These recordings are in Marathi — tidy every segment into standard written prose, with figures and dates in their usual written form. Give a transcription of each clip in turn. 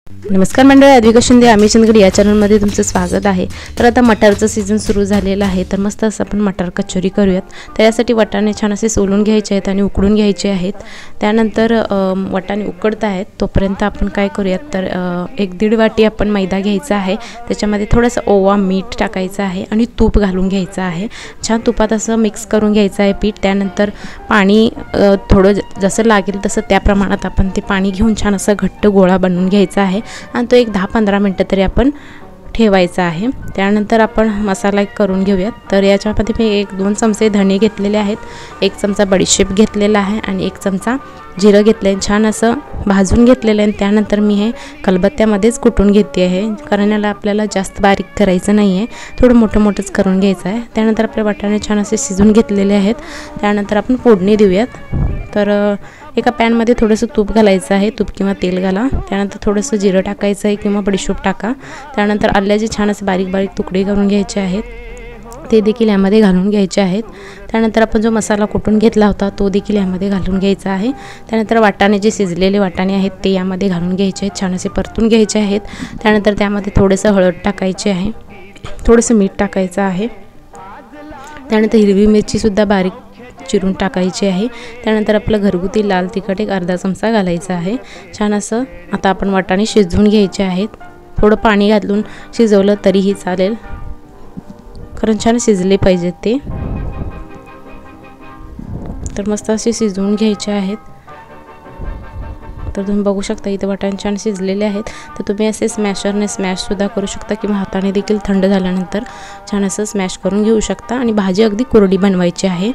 नमस्कार मंडळी, अद्विका शिंदे आम्ही चंदगड या चॅनलमध्ये तुमचं स्वागत आहे। तर आता मटारचं सीझन सुरू झालेलं आहे, तर मस्त असं आपण मटार कचोरी करूयात। त्यासाठी वाटाणे छान असे सोलून घ्यायचे आहेत आणि उकडून घ्यायचे आहेत। त्यानंतर वाटाणे उकडत आहेत तोपर्यंत आपण काय करूयात, तर 1-1.5 वाटी आपण मैदा घ्यायचा आहे। त्याच्यामध्ये थोडंसं ओवा, मीठ टाकायचं आहे आणि तूप घालून घ्यायचं आहे। छान तुपात असं मिक्स करून घ्यायचं आहे पीठ। त्यानंतर पाणी थोडं जसं लागेल तसं त्या प्रमाणात आपण ते पाणी घेऊन छान असं घट्ट गोळा बनवून घ्यायचा आहे आणि तो एक 10-15 मिनिटं तरी आपण ठेवायचा आहे। त्यानंतर आपण मसाला करून घेऊयात। तर याच्यामध्ये मी 1-2 चमचे धणे घेतलेले आहेत, 1 चमचा बडीशेप घेतलेला आहे आणि 1 चमचा जिरं घेतले, छान असं भाजून घेतलेलं आहे। त्यानंतर मी हे खलबत्त्यामध्येच कुटून घेते आहे, कारण याला आपल्याला जास्त बारीक करायचं नाही आहे, थोडं मोठं-मोठंच करून घ्यायचं आहे। त्यानंतर आपले वाटाणे छान असे शिजून घेतलेले आहेत। त्यानंतर आपण फोडणी देऊयात। तर एका पॅनमध्ये थोडंसं तूप घालायचं आहे, तूप किंवा तेल घाला। त्यानंतर थोडंसं जिरं टाकायचं आहे किंवा बडीशेप टाका। त्यानंतर आल्याचे छान असे बारीक-बारीक तुकडे करून घ्यायचे आहेत, ते देखील यामध्ये घालून घ्यायचे आहेत। त्यानंतर आपण जो मसाला कुटून घेतला होता तो देखील यामध्ये घालून घ्यायचा आहे। त्यानंतर वाटाणे जे शिजलेले वाटाणे आहेत ते यामध्ये घालून घ्यायचे आहेत, छान असे परतून घ्यायचे आहेत। त्यानंतर त्यामध्ये थोडंसं हळद टाकायचे आहे, थोडंसं मीठ टाकायचं आहे। त्यानंतर हिरवी मिरचीसुद्धा बारीक चिरून टाकायची आहे। त्यानंतर आपलं घरगुती लाल तिखट एक अर्धा चमचा घालायचा आहे। छान असं आता आपण वाटाणे शिजवून घ्यायचे आहेत। थोडं पाणी घालून शिजवलं तरीही चालेल, कारण छान शिजले पाहिजेत ते। तर मस्त असे शिजवून घ्यायचे आहेत। तर तुम्ही बघू शकता इथे वाटाणे छान शिजलेले आहेत। तर तुम्ही असे स्मॅशरने स्मॅशसुद्धा करू शकता किंवा हाताने देखील थंड झाल्यानंतर छान असं स्मॅश करून घेऊ शकता। आणि भाजी अगदी कोरडी बनवायची आहे।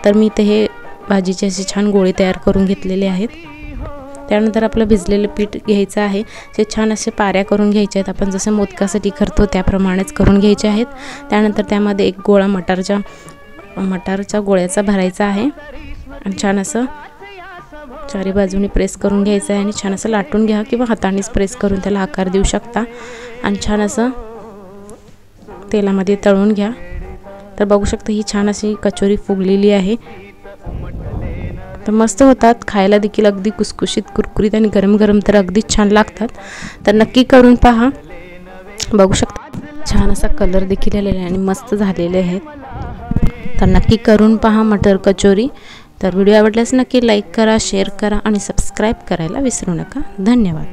तर मी इथे हे भाजीचे असे छान गोळे तयार करून घेतलेले आहेत। त्यानंतर आपलं भिजलेलं पीठ घ्यायचं आहे, ते छान असे पाऱ्या करून घ्यायचे आहेत। आपण जसं मोदकासाठी करतो त्याप्रमाणेच करून घ्यायचे आहेत। त्यानंतर त्यामध्ये एक गोळा मटारच्या गोळ्याचा भरायचा आहे आणि छान असं चारी बाजूनी प्रेस करून घ्यायचं आहे आणि छान असं लाटून घ्या किंवा हातानेच प्रेस करून त्याला आकार देऊ शकता आणि छान असं तेलामध्ये तळून घ्या। तर बघू शकता ही छान अशी कचोरी फुगलेली आहे। तर मस्त होतात, खायला देखील अगदी कुसकुशीत, कुरकुरीत आणि गरम-गरम तर अगदीच छान लागतात। तर नक्की करून पहा। बघू शकता छान असा कलर देखील आलेला आहे आणि मस्त झालेले आहेत। तर नक्की करून पहा मटर कचोरी। तर व्हिडिओ आवडल्यास नक्की लाईक करा, शेअर करा आणि सबस्क्राईब करायला विसरू नका। धन्यवाद।